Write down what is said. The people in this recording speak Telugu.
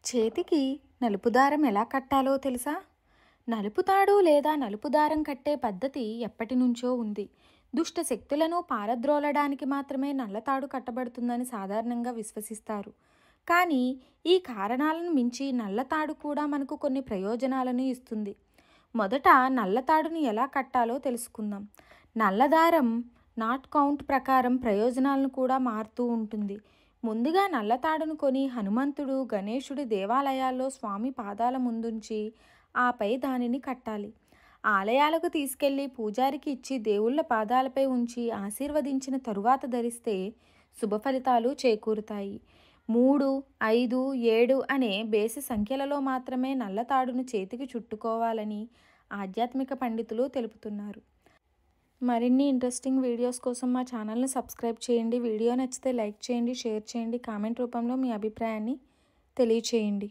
చేతికి నలుపు దారం ఎలా కట్టాలో తెలుసా? నలుపు తాడు లేదా నలుపు దారం కట్టే పద్ధతి ఎప్పటి నుంచో ఉంది. దుష్ట శక్తులను పారద్రోలడానికి మాత్రమే నల్లతాడు కట్టబడుతుందని సాధారణంగా విశ్వసిస్తారు. కానీ ఈ కారణాలను మించి నల్లతాడు కూడా మనకు కొన్ని ప్రయోజనాలను ఇస్తుంది. మొదట నల్లతాడుని ఎలా కట్టాలో తెలుసుకుందాం. నల్లదారం నాట్ కౌంట్ ప్రకారం ప్రయోజనాలను కూడా మారుతూ ఉంటుంది. ముందుగా నల్లతాడును కొని హనుమంతుడు, గణేశుడి దేవాలయాల్లో స్వామి పాదాల ముందుంచి ఆపై దానిని కట్టాలి. ఆలయాలకు తీసుకెళ్లి పూజారికి ఇచ్చి దేవుళ్ళ పాదాలపై ఉంచి ఆశీర్వదించిన తరువాత ధరిస్తే శుభ ఫలితాలు చేకూరుతాయి. 3, 5, 7 అనే బేసి సంఖ్యలలో మాత్రమే నల్లతాడును చేతికి చుట్టుకోవాలని ఆధ్యాత్మిక పండితులు తెలుపుతున్నారు. మరిన్ని ఇంట్రెస్టింగ్ వీడియోస్ కోసం మా ఛానల్ని సబ్స్క్రైబ్ చేయండి. వీడియో నచ్చితే లైక్ చేయండి, షేర్ చేయండి, కామెంట్ రూపంలో మీ అభిప్రాయాన్ని తెలియచేయండి.